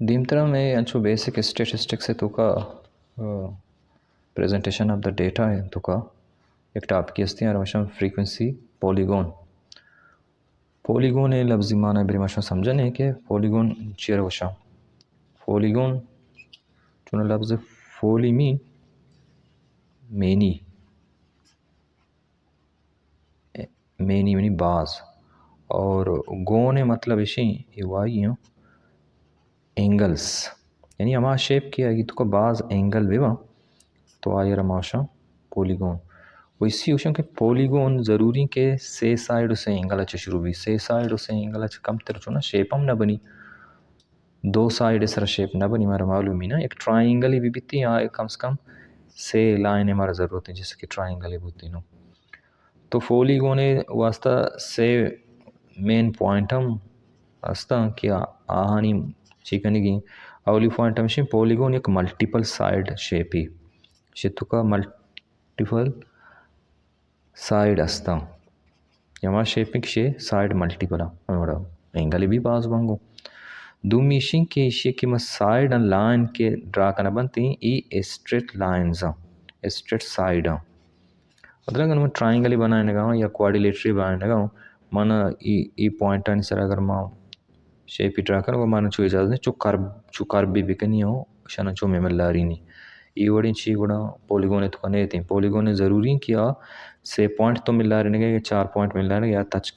Dimtra में अंचो basic statistics है तुका presentation of the data है तुका एक टॉपिक असते हैं रमशम frequency polygon polygon है लफ्ज़ी माना ब्रिमशम समझने है कि polygon चेयर वशा polygon चुना लफ्ज़ पोली मीन मेनी यानी बाज और गोन है मतलब इसी ये एंगल्स यानी हमारा शेप की आएगी तो बाज एंगल भी वहाँ तो आये रमाशा पोलीगोन वैसी उशं के पोलीगोन ज़रूरी के से साइड से एंगल अच्छे शुरू भी से साइड से एंगल अच्छे कम तर चुना शेप हम न बनी दो साइड सर शेप न बनी हमारा मालूम ही ना एक ट्राइंगल ही भी बीती आए कम से कम से लाइन हमारा ज़रूरत है जैसे कि ट्राइंगल ही बीती नो तो पोलीगोन वास्ता से मेन पॉइंट हम वास्ता क्या आहानी चिकन की अवली पॉइंट हम पोलीगोन एक मल्टीपल साइड शेप ही शेतुका मल्टीपल साइड असता यमा शेपिंग शे साइड मल्टीपल एंगल भी पास बंगो दुमिशिंग के इशे की म साइड एंड लाइन के ड्रा करना बनती ई स्ट्रेट लाइंस स्ट्रेट साइड मतलब अगर मैं ट्राइंगल बनाने लगा या क्वाड्रिलेटरल बनाने लगा मन ई पॉइंट अनुसार अगर मैं शेप ड्रा कर वो मन चो इजाजत चो कर्व भी बिकनी हो शना चो में लारी नहीं ई वड़ी ची गुड़ा पोलीगोन तो कने थी पोलीगोन ज़रूरी किया से पॉइंट तो मिल रहे ने चार पॉइंट मिल रहे या टच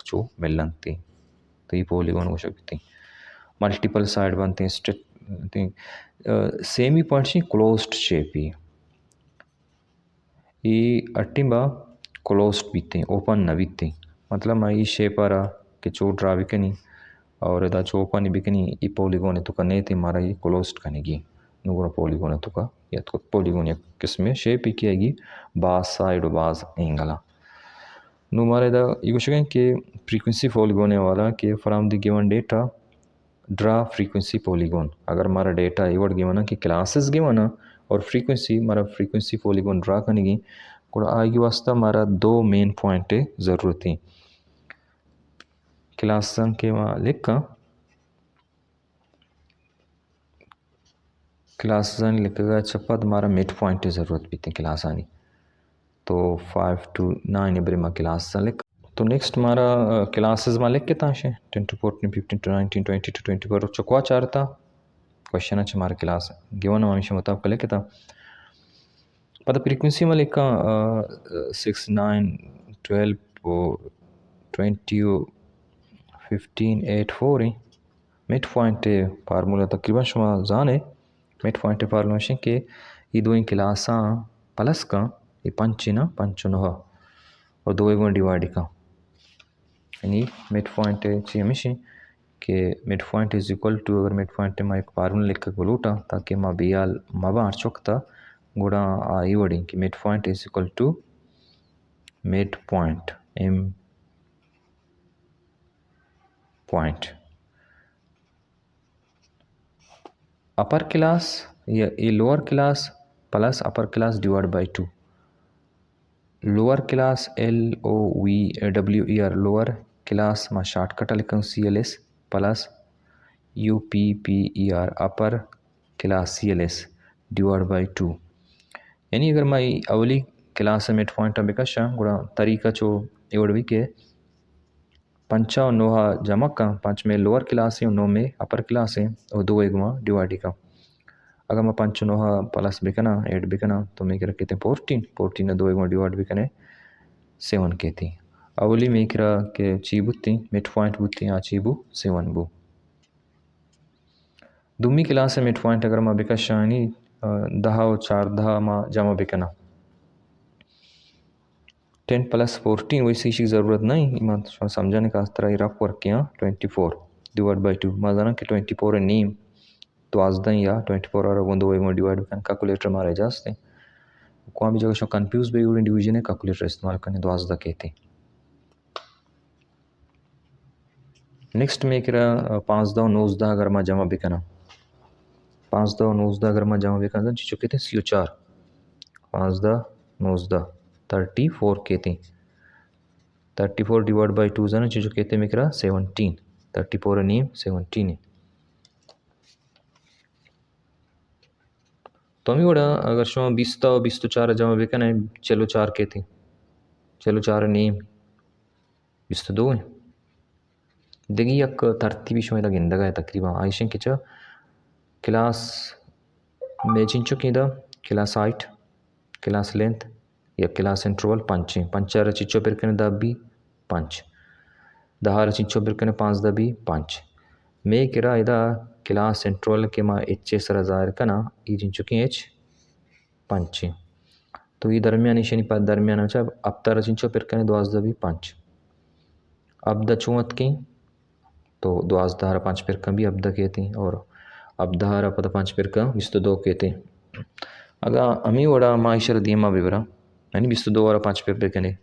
चो मिलती तो ये पोलीगोन हो सकती मल्टीपल साइड बनते स्ट्रेट सेमी पॉइंट ची क्लोज्ड शेप ही अट्टिंबा क्लोज्ड बीते ओपन न बीते मतलब मैं ये शेप आ रहा कि चो ड्रा बिकनी और इधर चो ओपन बिकनी ई पोलीगोन तो कने थी मारा ये क्लोज्ड कनेगी नुगुरा पोलीगोन तो का या तो पोलीगोन या किस्म शेप ही किएगी बाज साइड बाज एंगला नु मारे दा ये कि फ्रीक्वेंसी पोलीगोन वाला कि from the given data draw frequency polygon अगर हमारा डेटा इवट गिवन कि क्लासेस गिवन और फ्रीक्वेंसी हमारा फ्रीक्वेंसी पोलीगोन ड्रा करने की आगे वास्ता हमारा दो मेन पॉइंट ज़रूरत थी क्लास के वहाँ लिखा क्लास लिखेगा चप्पा हमारा मिड पॉइंट ज़रूरत भी थी क्लास आनी तो 5 to 9 ब्रिमा क्लास लिख तो नेक्स्ट हमारा क्लासेस में लिख के था 10 to 14 15 to 19 20 to 24 चुकवा चार था क्वेश्चन अच्छा हमारा क्लास गिवन हमेशा मुताबिक लिखे था पता फ्रीक्वेंसी में लिखा 6 9 12 20 15 8 4 मिड पॉइंट फार्मूला तकरीबन शुमा जाने मिड पॉइंट फार्मूला के ये दो क्लास प्लस का ये पंचनो और दो एगो डिवाइड का यानी मिड पॉइंट चाहिए हमेशा कि mid point is equal to अगर मिड पॉइंट में एक फार्मूला लिख के बोलूटा ताकि माँ बियाल मवा चुकता गुड़ा आई वड़ी कि mid point is equal to mid point M point upper class या ये lower class plus upper class divide by 2 lower class LOWER lower class में शॉर्टकट लिखूँ CLS plus UPPER upper class CLS divide by 2 यानी अगर मैं अवली class mid point बिकशा गुड़ा तरीका चो एवड भी के पंचा और नोहा जमा का 5 में लोअर क्लास है और 9 में अपर क्लास है और 2 एक में डिवाइड का अगर मैं 5 नोहा प्लस बिकना 8 बिकना तो मैं कहते 14 दो एक में डिवाइड बिकने 7 कहती अवली में करा के चीबुत्ती मिड पॉइंट बुत्ती आ चीबू 7 बू दुमी क्लास मिड पॉइंट अगर मैं बिकशा यानी 10 और 4 10 में जमा बिकना 10 + 14 वैसी की ज़रूरत नहीं समझने का तरह रफ वर्क किया 24 डिवाइड बाई 2 माजाना कि 24 नीम तो आज दिन या 24 और वो दो एक डिवाइड करने कैलकुलेटर मारे जाते कोई भी जगह कंफ्यूज भी हुए डिवीजन है कैलकुलेटर इस्तेमाल करने तो आज तक कहते नेक्स्ट में करा 5 10 9 10 अगर मैं जमा भी करना 5 10 9 10 अगर मैं जमा भी करना चीज़ कहते हैं CO4 5 10 9 10 34 कहते हैं 34 डिवाइड बाई 2 जाना चीज़ कहते हैं मिकरा 17 34 नीम 17 तो हमें वड़ा अगर शुमा 24 जमा बेकने चलो 4 के थे चलो 4 नेम 22 है देखिए एक तरतीबी शुमा इदा गिंदगा है तकरीबन आइशन किचा क्लास मैचिंग किदा क्लास हाइट क्लास लेंथ या क्लास इंटरवल पंचार चिच्चो पेरकने दबी 5 10 चिच्चो पेरकने 5 दबी 5 मे किरा इदा क्लास इंटरवल के मा एच सरा जाहिर कना ई जिंचुकी एच 5 तो ये दरमियान इशनी पर दरमियान अच्छा अब तारा चिंचो पेरकने 2 दबी 5 अब द चुवत की तो 2 दहारा 5 पेरका भी अब द कहते और अब दहारा पद 5 पेरका 22 कहते अगा अमी वड़ा माइशर दियमा बेबरा यानी 22 वाला 5 पेपर कने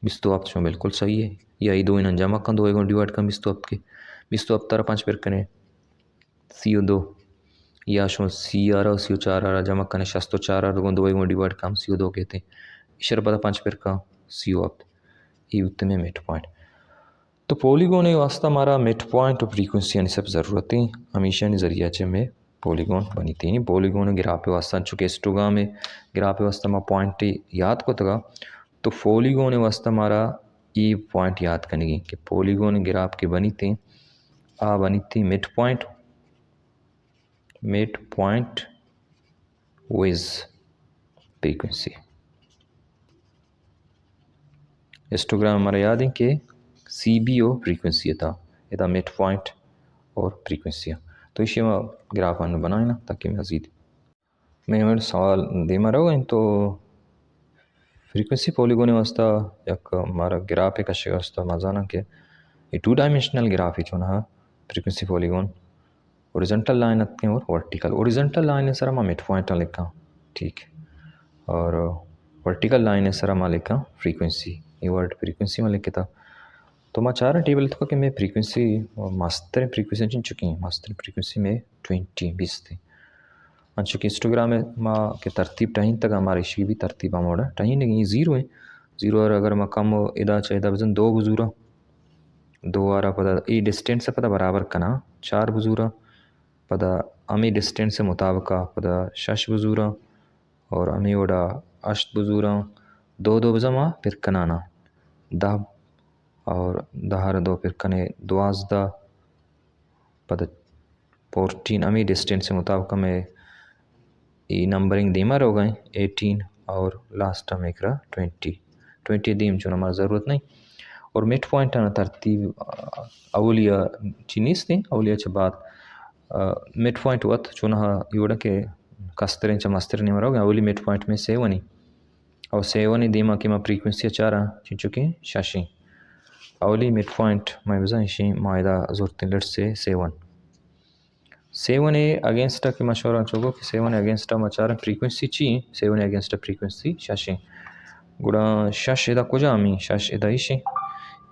22 आप तो बिल्कुल सही है या ई दो इन जमा कर दो एक डिवाइड कर 22 आप के 22 अब तारा 5 पेपर कने CO2 या शो CR CO4 जमा करने 4 दो एक डिवाइड काम CO2 कहते इशर पद 5 पेपर CO आप ये उत्तर में मिड पॉइंट तो पॉलीगॉन वास्ता हमारा मिड पॉइंट और फ्रीक्वेंसी यानी सब ज़रूरत है हमेशा नहीं जरिया चे में पॉलीगॉन बनी थी पॉलीगॉन गिरापे वास्ता चूँकि स्टोगा में गिरापे वास्ता मैं पॉइंट याद को तगा तो पॉलीगॉन वास्ता हमारा ये पॉइंट याद करेंगे कि पॉलीगॉन गिराप की बनी थी mid point with frequency histogram हमारा याद है कि CBO फ्रीक्वेंसी था इधर मिड पॉइंट और फ्रीक्वेंसी तो इसे मैं ग्राफ बनाए ना ताकि मज़ीद मैं मेरे सवाल दे मारा होगा तो फ्रीक्वेंसी पॉलीगॉन वास्ता एक हमारा ग्राफ एक अच्छे वास्ता मजाना के ये 2 डायमेंशनल ग्राफ है ना फ्रीक्वेंसी पॉलीगॉन ओरिजेंटल लाइन आते हैं और वर्टिकल ओरिजेंटल लाइन है सर मैं मिड पॉइंट लिखा ठीक और वर्टिकल लाइन है सर मैं लिखा फ्रीक्वेंसी ये वर्ड फ्रीक्वेंसी में लिखा था तो मैं चाह रहा टेबल था कि मैं फ्रीक्वेंसी मास्टर फ्रीक्वेंसी चुन चुकी हूँ मास्टर फ्रीक्वेंसी में 20 थी चूँकि इंस्टाग्राम में माँ के तरतीब टाइन तक हमारे इश्क भी तरतीब मोड़ा टाइन नहीं ज़ीरो है ज़ीरो और अगर मैं कम इदा चाहिए वजन 2 बुजूरा 2 आरा पता ये डिस्टेंस से पता बराबर कना 4 बुजूरा पता अमी डिस्टेंस से मुताबिक पता 6 बुजूरा और अमी वड़ा 8 बुजूरा 2 बजा फिर कनाना 10 और 2 फिर कने 12 पता 14 अमी डिस्टेंस से मुताबिक में ये नंबरिंग दीमर हो गए 18 और लास्ट में एक 20 दीम जो हमारा ज़रूरत नहीं और मिड पॉइंट है तरतीब अवलिया चीनीस थी अवलिया के बाद मिड पॉइंट वत चुना इवड़ा के कस्तरें मस्तर नहीं मरोगे अवली मिड पॉइंट में 7 और 7 दीमा की मैं फ्रीक्वेंसी चारा चुकी शाशी अवली मिड पॉइंट मैं बजाइशी मायदा ज़रूरत लेट्स से 7 अगेंस्ट की मशवरा चोगो कि 7 अगेंस्ट मचार फ्रीक्वेंसी ची 7 अगेंस्ट फ्रीक्वेंसी शाशी गुड़ा शश इदा कुजा आमी शश इदा इशी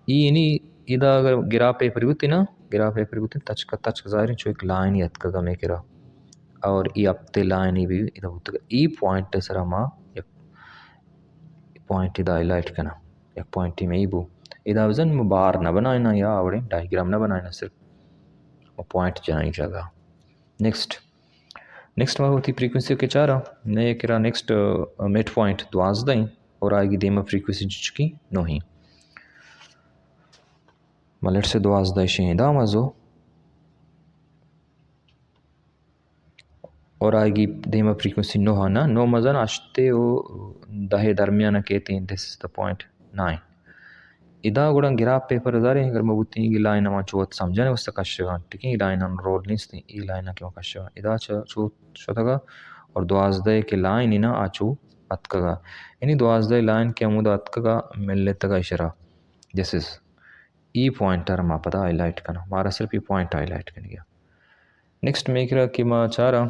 इनी इदा अगर गिरा पे परिवर्तन टच का जाहिर जो एक लाइन यत का में करा और ई अपते लाइन ही भी इदा होता ई पॉइंट सरा मा एक पॉइंट इदा हाईलाइट करना एक पॉइंट ही में ही बो इदा वजन बार ना बनाना या आवड़े डायग्राम ना बनाना सिर्फ पॉइंट जानी जगह नेक्स्ट वह होती फ्रीक्वेंसी के चारा नए करा नेक्स्ट मिड पॉइंट 12 और आएगी देमा फ्रीक्वेंसी चुकी नहीं मलट से 12 शेदा मज़ो और आएगी देमा फ्रीक्वेंसी नो मज़न आशते वो दहे दरमियाना कहते हैं दिस इज द पॉइंट 9 इदा गुड़ा गिरा पेपर दारे अगर मबूती की लाइन मा चोत समझने वस्त कशगा ठीक है लाइन अन रोल निस्ती ई लाइन के कशगा इदा चो शतगा और 12 के लाइन इना आचू अतकगा यानी 12 लाइन के अमुद अतकगा मिलने तगा Ishra this is E pointer मा पता हाईलाइट करना मारा सिर्फ ई पॉइंट हाईलाइट कर गया नेक्स्ट मेकरा कि मा चारा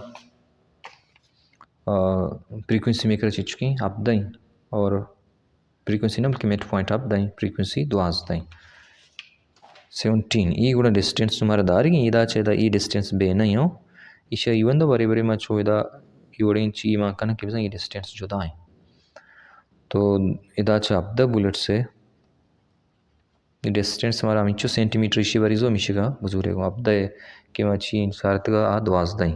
फ्रीक्वेंसी मेकरा चिचकी अब दई और फ्रीक्वेंसी नम के मिड पॉइंट अब दई फ्रीक्वेंसी 12 17 ಈ ಕೂಡ ಡಿಸ್ಟೆನ್ಸ್ ಸುಮಾರು ದಾರಿಗೆ ಇದಾಚೆದ ಈ ಡಿಸ್ಟೆನ್ಸ್ ಬೇನಯ್ಯೋ ಇಶ ಇವಂದು ಬರಿ ಬರಿ ಮಚ್ಚೋ ಇದ 7 इंच ई मा कन के ये डिस्टेंस जुदा है तो इदाचे अब द बुलेट से डिस्टेंस हमारा मिचो सेंटीमीटर इशी बरी जो मिशिगा बुजुरेगो अब द के मची सारतगा आ 12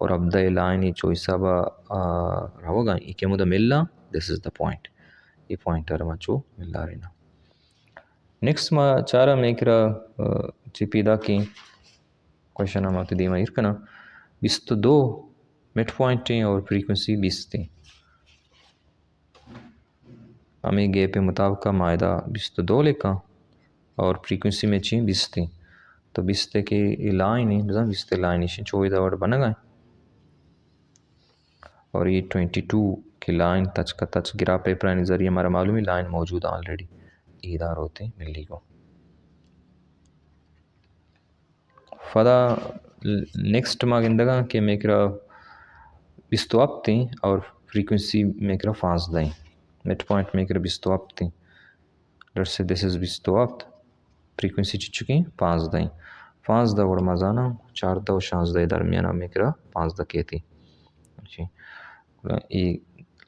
और अब the line icho isaba rahoga ikemuda milla this is the point ಈ ಪಾಯಿಂಟರ್ ಮಚ್ಚು ಮಿಲ್ಲಾರಿನ ನೆಕ್ಸ್ಟ್ ಮಾ ಚಾರ ಮೇಕ್ರ ಚಿಪಿದ की क्वेश्चन हम दी में इरकना 22 मिड पॉइंट और फ्रीक्वेंसी 20 थी हमें गे पे मुताबिक मायदा 22 लिखा और फ्रीक्वेंसी में ची 20 थी तो 20 की लाइन ही 20 लाइन ही 24 वर्ड बन गए और ये 22 की लाइन टच का टच गिरा पेपर नजरिए हमारा मालूम ही लाइन मौजूद है ऑलरेडी इधर होते मिली को फदा नेक्स्ट मागिंदगा के मेकरा बिस्तो अप थी और फ्रीक्वेंसी मेकरा फांस दाई मिड पॉइंट मेकरा बिस्तो अप थी लेट्स से दिस इज बिस्तो अप फ्रीक्वेंसी चुकी 5 दाई 5 दा और मजाना 4 दा और 5 दा दरमियान मेकरा 5 दा के थी जी ये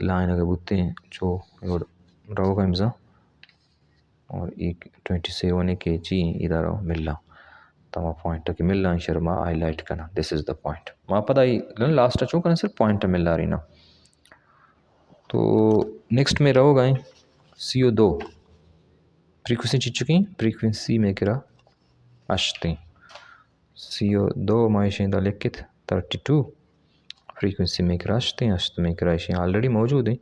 लाइन अगर बुते जो रहोगा इम्जा और एक 27 के जी इधर मिला तमा पॉइंट की मिलना शर्मा हाईलाइट करना दिस इज द पॉइंट वहाँ पता ही लास्ट अचो करना सिर्फ पॉइंट मिल रही ना तो नेक्स्ट में रहोगा CO2 फ्रीक्वेंसी चुकी फ्रीक्वेंसी में किरा अश्ती CO2 माइशेंदा लिखित 32 फ्रीक्वेंसी में किरा अश्त में किरा ऑलरेडी मौजूद है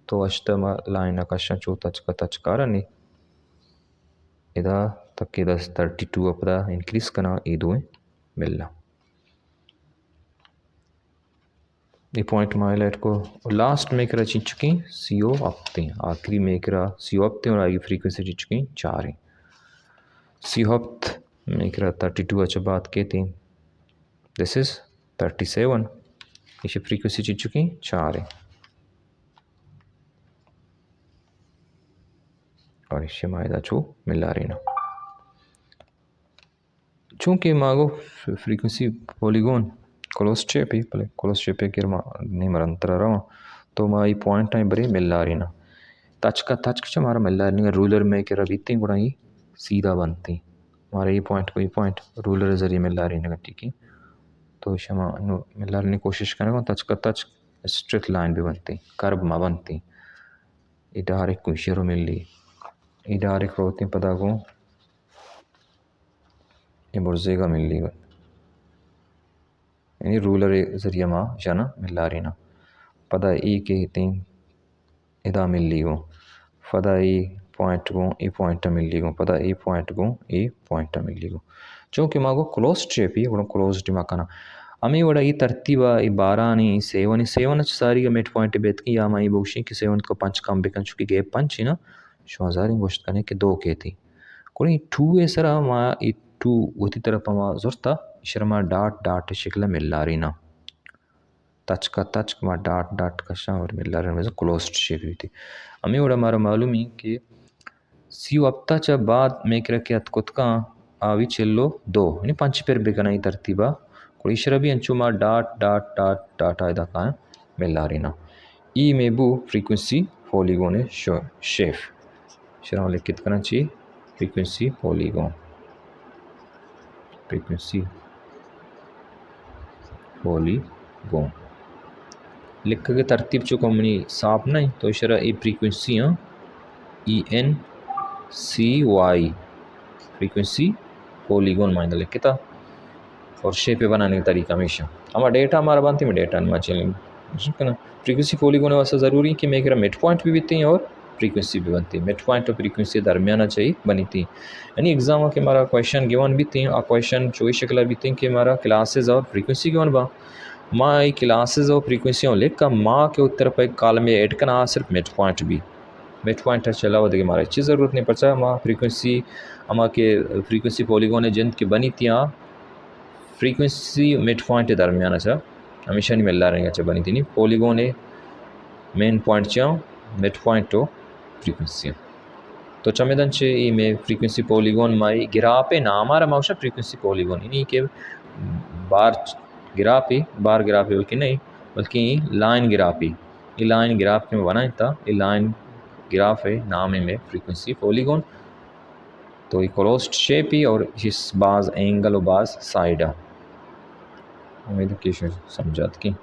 तो अश्त लाइन आकाशा चो तच का तच कारण इदा तक के 32 अपदा इंक्रीज करना इदो मिलना ये पॉइंट में हाईलाइट को लास्ट में करा चीज चुकी CO अपते आखिरी में करा CO अपते और आगे फ्रीक्वेंसी चीज चुकी 4 है CO अप्त में करा 32 अच्छा बात कहते हैं दिस इज 37 इसे फ्रीक्वेंसी चीज चुकी 4 है और इसे मायदा चो मिला रही ना चूँकि मागो फ्रीक्वेंसी पॉलीगॉन क्लोज शेप ही पहले क्लोज शेप है कि नहीं मरंतर रहा तो मा ये पॉइंट है बड़े मिल रही ना टच का हमारा मिल रही रूलर में कि रबीती गुणा ही सीधा बनती हमारा ये पॉइंट को ये पॉइंट रूलर जरिए मिल रही ना ठीक है तो इसे मिल रही कोशिश करेंगे टच का टच स्ट्रेट लाइन भी बनती कर्व में बनती ये डायरेक्ट कोई शेरो मिल रही ये डायरेक्ट होती पता को ये बुर्जेगा मिल रही यानी रूलर जरिए माँ जाना मिल रही ना पता ई के तीन इदा मिल ली गो फदा ई पॉइंट को ई पॉइंट मिल ली गो पता ई पॉइंट को ई पॉइंट मिल ली गो चूँकि मागो क्लोज शेप ही वो क्लोज मकाना हमें वड़ा ई तरतीब ई 12 नहीं 7 सारी मिड पॉइंट बेत की या माई बोशी कि 7 को 5 कम बेकन चुकी गए 5 ही ना शोजारी गोश्त करने के 2 के थी कोई 2 सरा माँ ई 2 उसी तरफ माँ जोरता शर्मा डाट शिकला मिल रही ना टच का डाट का और मिल रहा क्लोज शेप हुई थी हमें वड़ा हमारा मालूम ही कि CO अपता चा बाद में के अतकुतका आवी चिल्लो 2 यानी 5 पेर बेकना ही तरतीबा कोई शरबी अंचुमा डाट आयदा का मिल रही ना ई मेबू फ्रीक्वेंसी पॉलीगॉन शेप शरा लिखित करना चाहिए फ्रीक्वेंसी पॉलीगॉन लिख के तरतीब चुका मनी साफ नहीं तो इशारा ये frequency ENCY frequency polygon mind लिख था और शेप बनाने का तरीका हमेशा हमारा डेटा हमारा बनती में डेटा में चलेंगे ना फ्रीक्वेंसी पॉलीगॉन वास्ते ज़रूरी कि मेरा मिड पॉइंट भी बीती हैं और फ्रीक्वेंसी भी बनती है मिड पॉइंट और फ्रीक्वेंसी दरमियाना चाहिए बनी थी यानी एग्जाम के हमारा क्वेश्चन गिवन भी थी और क्वेश्चन चोई शक्ल भी थी कि हमारा क्लासेज और फ्रीक्वेंसी गिवन बा माँ ये क्लासेज और फ्रीक्वेंसी लिख का माँ के उत्तर पर कॉलम में ऐड करना सिर्फ मिड पॉइंट चला हुआ देखिए हमारा अच्छी ज़रूरत नहीं पड़ता माँ फ्रीक्वेंसी हमारा के फ्रीक्वेंसी पॉलीगॉन जिन की बनी थी फ्रीक्वेंसी मिड पॉइंट दरमियान अच्छा हमेशा नहीं मिल रहा अच्छा बनी थी नहीं पॉलीगॉन मेन पॉइंट चा मिड पॉइंट तो फ्रीक्वेंसी तो चमेदन चे में फ्रीक्वेंसी पॉलीगॉन माई गिरापे ना हमारा माउशा फ्रीक्वेंसी पॉलीगॉन इन्हीं के बार गिरापी बल्कि नहीं बल्कि लाइन गिरापी ये लाइन गिराफ के में बनाया था ये लाइन गिराफ है नाम में फ्रीक्वेंसी पॉलीगॉन तो ये क्लोज्ड शेप ही और इस बाज एंगल और बाज साइड उम्मीद की समझात की